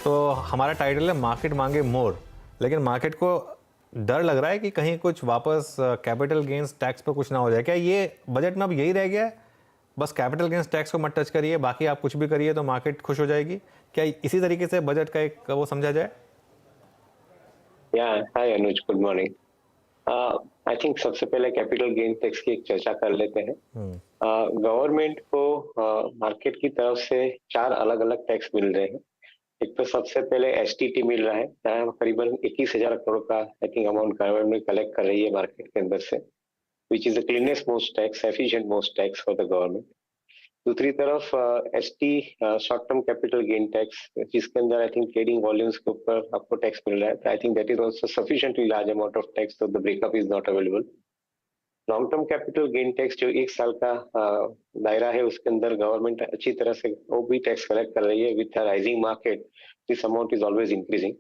तो हमारा टाइटल है मार्केट मांगे मोर, लेकिन मार्केट को डर लग रहा है कि कहीं कुछ वापस कैपिटल गेंस टैक्स पर कुछ ना हो जाए। क्या ये बजट में अब यही रह गया है, बस कैपिटल गेंस टैक्स को मत टच करिए, बाकी आप कुछ भी करिए तो मार्केट खुश हो जाएगी? क्या इसी तरीके से बजट का एक वो समझा जाए? या हाय अनुज, गुड मॉर्निंग। आई थिंक सबसे पहले कैपिटल गेन टैक्स की एक चर्चा कर लेते हैं। गवर्नमेंट को मार्केट की तरफ से 4 अलग अलग टैक्स मिल रहे हैं। एक तो सबसे पहले एसटीटी मिल रहा है, जहाँ करीबन 21,000 करोड़ का I think amount government collect कर रही है मार्केट के अंदर से, which is the cleanest most tax, efficient most tax for the government. दूसरी तरफ ST short term capital gain tax, जिसके अंदर आई थिंक ट्रेडिंग वॉल्यूम्स के ऊपर आपको टैक्स मिल रहा है। I think that is also sufficiently large amount of tax, तो the breakup is not available. Long term capital gain tax जो 1 साल का दायरा है, उसके अंदर गवर्नमेंट अच्छी तरह से वो भी टैक्स कलेक्ट कर रही है। With rising market this amount is always increasing.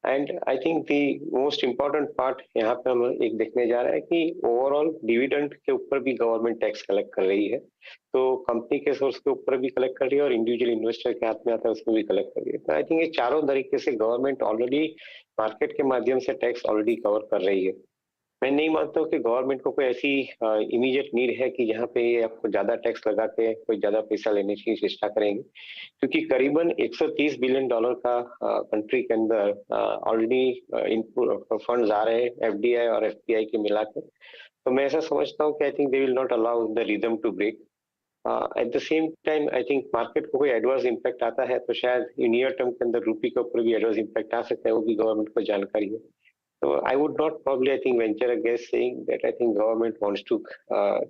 And I think the most important part यहाँ पे हम एक देखने जा रहे हैं कि ओवरऑल डिविडेंड के ऊपर भी गवर्नमेंट टैक्स कलेक्ट कर रही है। तो कंपनी के सोर्स के ऊपर भी कलेक्ट कर रही है और इंडिविजुअल इन्वेस्टर के हाथ में आता है उसमें भी कलेक्ट कर रही है। तो आई थिंक ये चारों तरीके से गवर्नमेंट ऑलरेडी मार्केट के माध्यम से टैक्स ऑलरेडी कवर कर रही है। मैं नहीं मानता हूँ कि गवर्नमेंट को कोई ऐसी इमीडिएट नीड है कि जहाँ पे ये आपको ज्यादा टैक्स लगा के कोई ज्यादा पैसा लेने की चेष्टा करेंगे, क्योंकि करीबन $130 बिलियन का कंट्री के अंदर ऑलरेडी फंड्स आ रहे हैं एफडीआई और एफपीआई के मिला के। तो मैं ऐसा समझता हूँ कि I think they will not allow the rhythm to break. At the same time I think market को कोई एडवर्स इम्पैक्ट आता है तो शायद नियर टर्म के अंदर रूपी के ऊपर भी एडवर्स इम्पैक्ट आ सकता है, वो भी गवर्नमेंट को जानकारी है। So I would not probably, I think, venture a guess saying that I think government wants to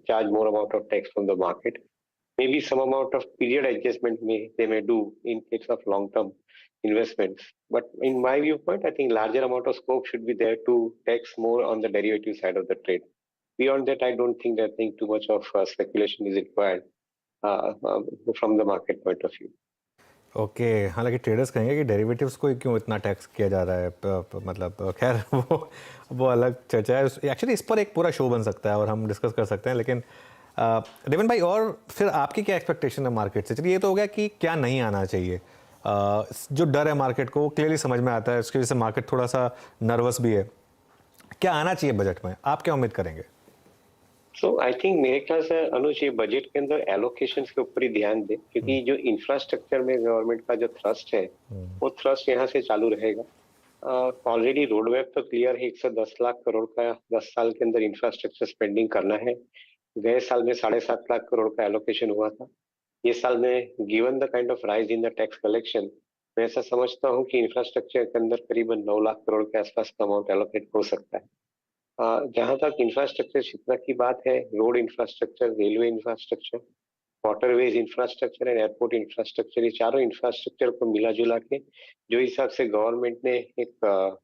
charge more amount of tax from the market. Maybe some amount of period adjustment they may do in case of long-term investments. But in my viewpoint, I think larger amount of scope should be there to tax more on the derivative side of the trade. Beyond that, I don't think that too much of speculation is required from the market point of view. Okay, हालांकि traders कहेंगे कि derivatives को क्यों इतना tax किया जा रहा है, मतलब खैर वो अलग चर्चा है। एक्चुअली इस पर एक पूरा शो बन सकता है और हम डिस्कस कर सकते हैं। लेकिन देवन भाई, और फिर आपकी क्या एक्सपेक्टेशन है मार्केट से? चलिए, ये तो हो गया कि क्या नहीं आना चाहिए। जो डर है मार्केट को वो क्लियरली समझ में आता है, उसकी वजह से मार्केट थोड़ा सा नर्वस भी है। क्या आना चाहिए बजट में, आप क्या उम्मीद करेंगे? सो आई थिंक मेरे ख्याल से अनुज, ये बजट के अंदर एलोकेशन के ऊपर ही ध्यान दे, क्योंकि जो इंफ्रास्ट्रक्चर में गवर्नमेंट का जो थ्रस्ट है वो थ्रस्ट यहाँ से चालू रहेगा। ऑलरेडी रोड मैप तो क्लियर है, 110 लाख करोड़ का 10 साल के अंदर इंफ्रास्ट्रक्चर स्पेंडिंग करना है। गए साल में 7.5 लाख करोड़ का एलोकेशन हुआ था। ये साल में given the kind of rise in the tax collection, मैं ऐसा समझता हूँ कि इंफ्रास्ट्रक्चर के अंदर करीबन 9 लाख करोड़ के आसपास का अमाउंट एलोकेट हो सकता है। जहां तक इंफ्रास्ट्रक्चर क्षेत्र की बात है, road infrastructure, railway infrastructure, waterways infrastructure and airport infrastructure, ये चारों इंफ्रास्ट्रक्चर को मिला जुला के जो हिसाब से गवर्नमेंट ने एक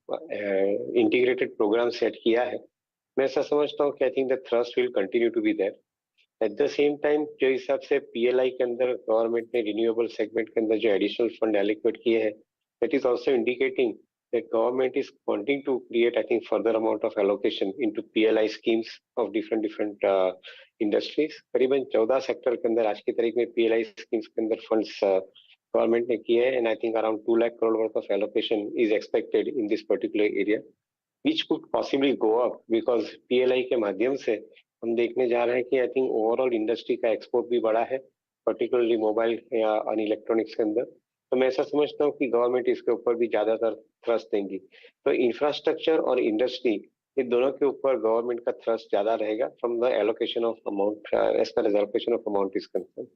इंटीग्रेटेड प्रोग्राम सेट किया है, मैं ऐसा समझता हूँ कि I think the thrust will continue to be there. At the same time जो हिसाब से पीएलआई के अंदर गवर्नमेंट ने रिन्यूएबल सेगमेंट के अंदर जो एडिशनल फंड एलोकेट किए हैं, that is also indicating that government is wanting to create, I think, further amount of allocation into PLI schemes of different industries. करीबन 14 सेक्टर के अंदर आज की तारीख में PLI schemes के अंदर फंड्स गवर्नमेंट ने किए हैं, and I think around 2 lakh crore worth of allocation is expected in this particular area, which could possibly go up because PLI के माध्यम से हम देखने जा रहे हैं कि I think overall इंडस्ट्री का एक्सपोर्ट भी बढ़ा है, पर्टिकुलरली मोबाइल या अन इलेक्ट्रॉनिक्स के अंदर। तो मैं ऐसा समझता हूँ कि गवर्नमेंट इसके ऊपर भी ज्यादातर थ्रस्ट देंगी। तो इंफ्रास्ट्रक्चर और इंडस्ट्री, ये दोनों के ऊपर गवर्नमेंट का थ्रस्ट ज्यादा रहेगा from the allocation of amount, as per allocation of amount is concern.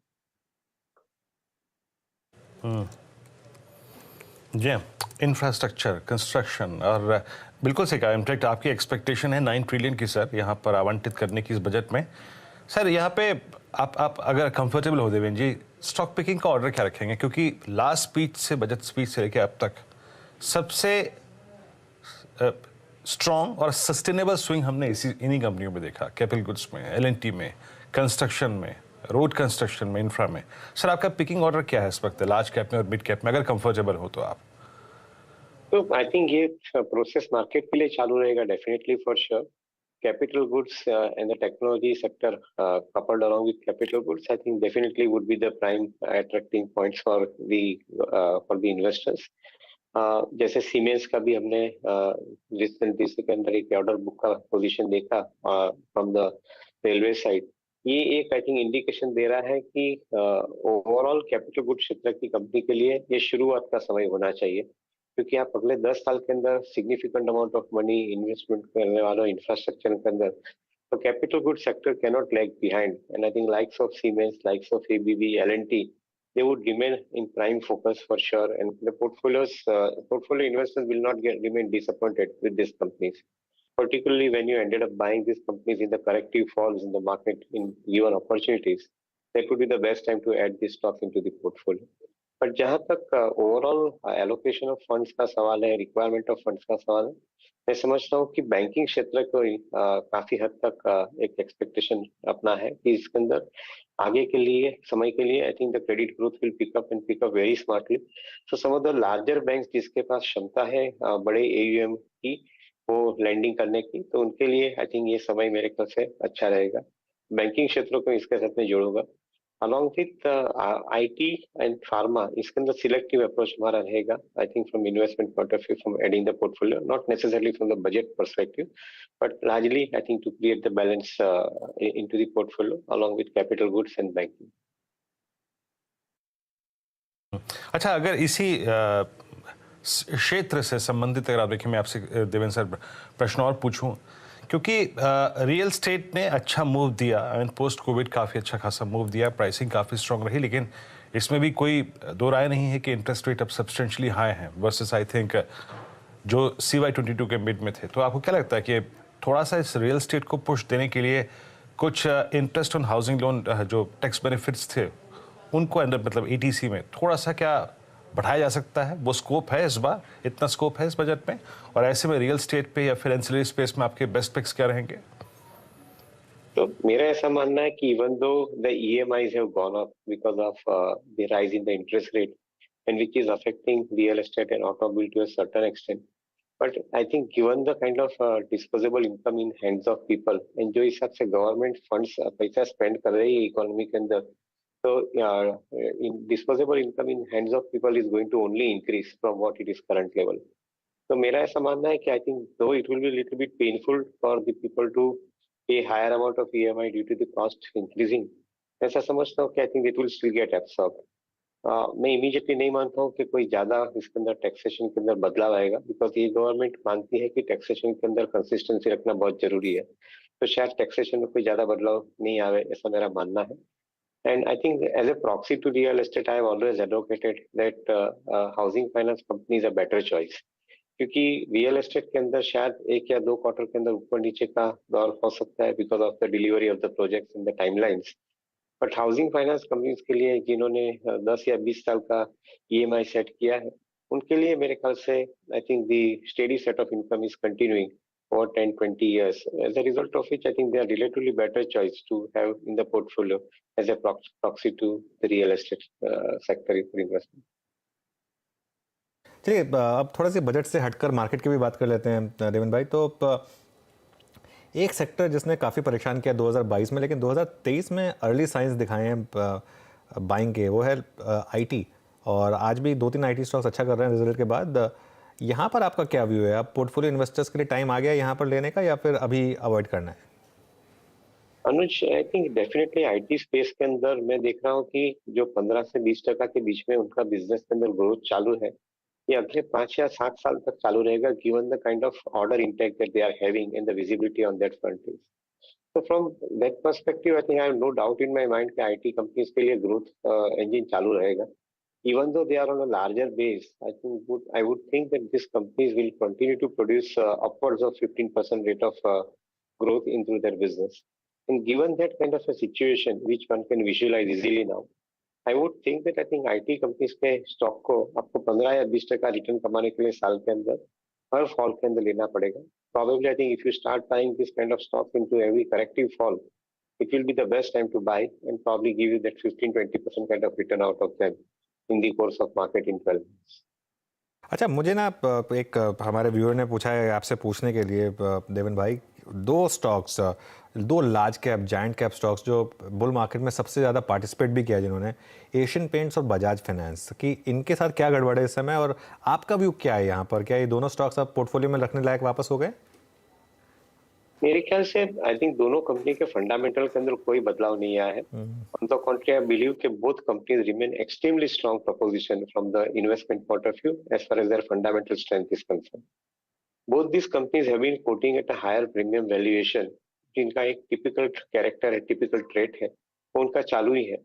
जी, इंफ्रास्ट्रक्चर, कंस्ट्रक्शन, और बिल्कुल से कहा, इनफैक्ट आपकी एक्सपेक्टेशन है 9 ट्रिलियन की सर यहाँ पर आवंटित करने की इस बजट में। सर यहाँ पे आप अगर कंफर्टेबल हो देवेन जी, स्टॉक पिकिंग का ऑर्डर क्या रखेंगे? क्योंकि लास्ट स्पीच से, बजट स्पीच से लेकर अब तक सबसे स्ट्रॉन्ग और सस्टेनेबल स्विंग हमने इन्हीं कंपनियों में देखा, कैपिटल गुड्स में, एलएनटी में, कंस्ट्रक्शन में, रोड कंस्ट्रक्शन में, इंफ्रा में। सर आपका पिकिंग ऑर्डर क्या है इस वक्त लार्ज कैप में और मिड कैप में, अगर कंफर्टेबल हो तो आप? तो आई थिंक ये प्रोसेस मार्केट के लिए चालू रहेगा definitely for sure. capital goods and the technology sector coupled along with capital goods, I think definitely would be the prime attracting points for the investors. जैसे सीमेंस का भी हमने recently के अंदर एक ऑर्डर बुक का पोजीशन देखा from the railway side. ये एक आई थिंक इंडिकेशन दे रहा है कि ओवरऑल कैपिटल गुड क्षेत्र की कंपनी के लिए ये शुरुआत का समय होना चाहिए, क्योंकि आप अगले 10 साल के अंदर significant amount of money investment करने वाला इंफ्रास्ट्रक्चर के अंदर, तो capital good sector can not lag behind. And I think likes of Siemens, likes of ABB, LNT, they would remain in prime focus for sure, and the portfolio investors will not remain disappointed with these companies, particularly when you ended up buying these companies in the corrective falls in the market in given opportunities. That would be the best time to add this stock into the portfolio. But जहां तक overall allocation of funds का सवाल है, requirement of funds का सवाल है, मैं समझता हूँ कि बैंकिंग क्षेत्र को काफी हद तक एक एक्सपेक्टेशन अपना है कि इसके अंदर आगे के लिए समय के लिए I think the credit growth will pick up and pick up very smartly. So some of the larger banks जिसके पास क्षमता है बड़े एयूएम की वो लैंडिंग करने की, तो उनके लिए आई थिंक ये समय मेरे ख्याल से अच्छा रहेगा. बैंकिंग क्षेत्रों को इसके साथ में जोड़ूंगा along with IT and pharma. इसके अंदर सिलेक्टिव अप्रोच हमारा रहेगा I think from investment point of view, from adding the portfolio, not necessarily from the budget perspective, but largely I think to create the balance into the portfolio along with capital goods and banking. अच्छा, अगर इसी क्षेत्र से संबंधित अगर आप देखिए, मैं आपसे देवेंद्र सर प्रश्न और पूछूं, क्योंकि रियल स्टेट ने अच्छा मूव दिया, पोस्ट कोविड काफ़ी अच्छा खासा मूव दिया, प्राइसिंग काफ़ी स्ट्रॉन्ग रही, लेकिन इसमें भी कोई दो राय नहीं है कि इंटरेस्ट रेट अब सब्सटेंशियली हाई हैं वर्सेस आई थिंक जो CY22 के मिड में थे. तो आपको क्या लगता है कि थोड़ा सा इस रियल स्टेट को पुश देने के लिए कुछ इंटरेस्ट ऑन हाउसिंग लोन जो टैक्स बेनिफिट्स थे उनको अंदर मतलब ETC में थोड़ा सा क्या बढ़ाया जा सकता है? वो स्कोप है इस बार, इतना स्कोप है इस बजट में? और ऐसे में रियल स्टेट पे या फिर एंसिलरी स्पेस में आपके बेस्ट पिक्स क्या रहेंगे? तो मेरा ऐसा मानना है कि even though the EMIs have gone up because of the rise in the interest rate and which is affecting real estate and automobile to a certain extent, but I think given the kind of disposable income in hands of people and जो हिसाब से government funds पैसा spend कर रही है economy के अंदर, so in disposable income in hands of people is going to only increase from what it is current level. तो मेरा ऐसा मानना है कि I think though it will be a little bit painful for the people to pay higher amount of EMI due to the cost increasing, ऐसा समझता हूँ कि I think it will still get absorbed. मैं immediately नहीं मानता हूँ कि कोई ज्यादा इसके अंदर टैक्सेशन के अंदर बदलाव आएगा, बिकॉज ये गवर्नमेंट मानती है कि टैक्सेशन के अंदर कंसिस्टेंसी रखना बहुत जरूरी है, तो शायद टैक्सेशन में कोई ज्यादा बदलाव नहीं आवे, ऐसा मेरा मानना है. And I think as a proxy to real estate, I have always advocated that housing finance companies are better choice. क्योंकि रियल एस्टेट के अंदर शायद एक या दो क्वार्टर के अंदर ऊपर नीचे का दौर हो सकता है because of the delivery of the projects in the timelines, but housing finance companies के लिए जिन्होंने 10 या 20 साल का EMI सेट किया है, उनके लिए मेरे ख्याल से I think the steady set of income is continuing over 10-20 years, as a result of which I think they are relatively better choice to have in the portfolio as a proxy to the real estate sector for investment. चलिए अब थोड़ा सी budget से हटकर market की भी बात कर लेते हैं देवेंद्र भाई. तो एक सेक्टर जिसने काफ़ी परेशान किया 2022 में, लेकिन 2023 में अर्ली साइंस दिखाए हैं बाइंग के, वो है IT, और आज भी 2-3 IT स्टॉक्स अच्छा कर रहे हैं रिजल्ट के बाद. यहाँ पर आपका क्या व्यू है? अब पोर्टफोलियो इन्वेस्टर्स के लिए टाइम आ गया यहाँ पर लेने का, या फिर अभी अवॉइड करना है? Anuj, I think definitely IT space के अंदर मैं देख रहा हूँ कि जो 15 से 20% के बीच में उनका बिजनेस के अंदर ग्रोथ चालू है, ये अगले 5 या 7 साल तक चालू रहेगा, given the kind of order intake that they are having and the visibility on that front. So from that perspective, I think I have no doubt in my mind कि IT कंपनीज के लिए growth engine चालू रहेगा. Even though they are on a larger base, I would think that these companies will continue to produce upwards of 15% rate of growth into their business. And given that kind of a situation, which one can visualize easily now, I would think that I think IT companies के stock को आपको 15 या 20% return कमाने के लिए साल के अंदर हर फॉल के अंदर लेना पड़ेगा. Probably I think if you start buying this kind of stock into every corrective fall, it will be the best time to buy and probably give you that 15-20% kind of return out of them in the course of market in 12 months. अच्छा, मुझे ना एक हमारे viewer ने पूछा है आपसे पूछने के लिए देवेंद्र भाई, दो स्टॉक्स, दो large cap giant cap stocks जो बुल मार्केट में सबसे ज़्यादा पार्टिसिपेट भी किया जिन्होंने, एशियन पेंट्स और बजाज फाइनेंस, कि इनके साथ क्या गड़बड़ है इस समय और आपका व्यू क्या है यहाँ पर? क्या ये दोनों स्टॉक्स आप पोर्टफोलियो में रखने लायक वापस हो गए? मेरे ख्याल से आई थिंक दोनों कंपनी के फंडामेंटल के अंदर कोई बदलाव नहीं आया है. On the contrary, I believe that both companies remain extremely strong proposition from the investment point of view as far as their fundamental strength is concerned. Both these companies have been quoting at a higher premium valuation. जिनका एक typical character है, typical trait है, वो उनका चालू ही है.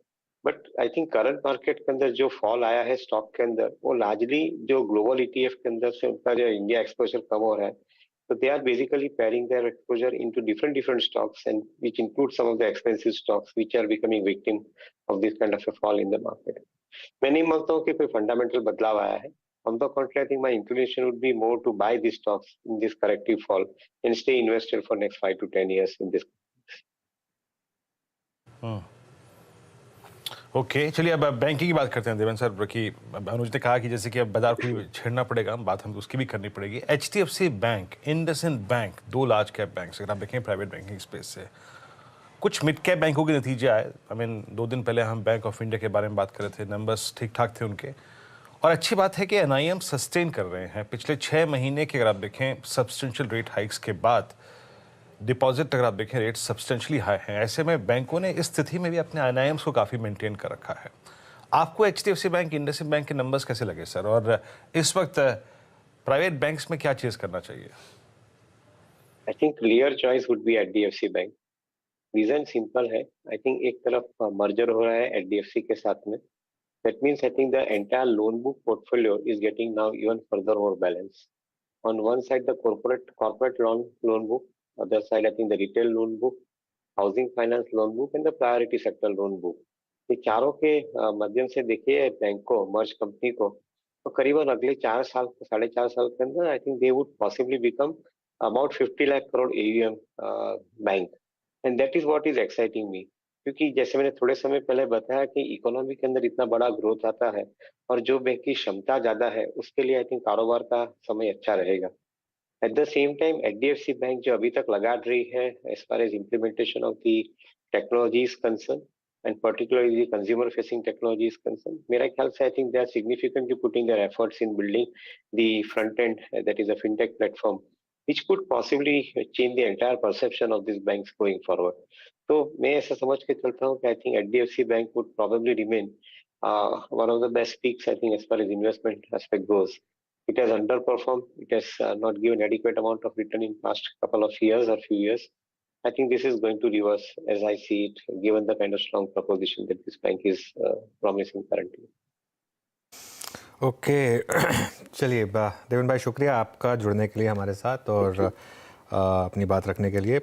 But I think current market के अंदर जो फॉल आया है स्टॉक के अंदर, वो लार्जली जो ग्लोबल ईटीएफ के अंदर से उनका जो इंडिया एक्सपोजर कम हो रहा है. So they are basically paring their exposure into different stocks, and which include some of the expensive stocks which are becoming victim of this kind of a fall in the market. मैं नहीं मानता हूँ कि कोई fundamental बदलाव आया है. On the contrary, I think my inclination would be more to buy these stocks in this corrective fall and stay invested for next 5 to 10 years in this. Okay, चलिए अब बैंकिंग की बात करते हैं देवेन सर. कि अनुज ने कहा कि जैसे कि अब बाजार को भी छेड़ना पड़ेगा, बात हम उसकी भी करनी पड़ेगी. HDFC बैंक, इंडसइंड बैंक, दो लार्ज कैप बैंक्स अगर आप देखें प्राइवेट बैंकिंग स्पेस से, कुछ मिड कैप बैंकों के नतीजे आए. आई मीन 2 दिन पहले हम बैंक ऑफ इंडिया के बारे में बात कर रहे थे, नंबर्स ठीक ठाक थे उनके. और अच्छी बात है कि NIM सस्टेन कर रहे हैं. पिछले 6 महीने के अगर आप देखें सब्सटेंशियल रेट हाइक्स के बाद डिपॉजिट अगर आप देखें रेट सब्सटेंशियली हाई हैं. ऐसे में बैंकों ने इस स्थिति में भी अपने NIMs को काफ़ी मेंटेन कर रखा है. आपको HDFC बैंक, इंडसइंड बैंक के नंबर्स कैसे लगे सर, और इस वक्त प्राइवेट बैंक्स में क्या चीज़ करना चाहिए? I think clear choice would be HDFC Bank. Reason simple है. आई थिंक एक तरफ मर्जर हो रहा है HDFC के साथ में. That means I think the entire loan book portfolio is getting now even further more balanced. On one side, the corporate loan book. Other side, I think the retail loan book, housing finance loan book, and the priority sector loan book. ये चारों के माध्यम से देखिए bank को, मर्ज company को, तो करीबन अगले 4 साल, 4.5 साल के अंदर I think they would possibly become about 50 lakh crore AUM bank. And that is what is exciting me. क्योंकि जैसे मैंने थोड़े समय पहले बताया कि इकोनॉमी के अंदर इतना बड़ा ग्रोथ आता है और जो बैंक की क्षमता ज्यादा है उसके लिए आई थिंक कारोबार का समय अच्छा रहेगा. At the same time HDFC bank जो अभी तक लगा रही है as far as implementation of the technology is concern, and particularly consumer facing technology is concern, मेरा ख्याल से I think they are significantly putting their efforts in building the front end that is a fintech platform which could possibly change the entire perception of these banks going forward. तो मैं ऐसा समझ के चलता हूँ कि I think HDFC Bank would probably remain one of the best picks I think as far as investment aspect goes. It has underperformed. It has not given adequate amount of return in past couple of years or few years. I think this is going to reverse as I see it, given the kind of strong proposition that this bank is promising currently. Okay चलिए देवन भाई, शुक्रिया आपका जुड़ने के लिए हमारे साथ और अपनी बात रखने के लिए.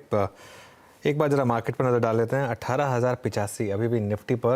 एक बार ज़रा मार्केट पर नज़र डाल लेते हैं. 18,085 अभी भी निफ्टी पर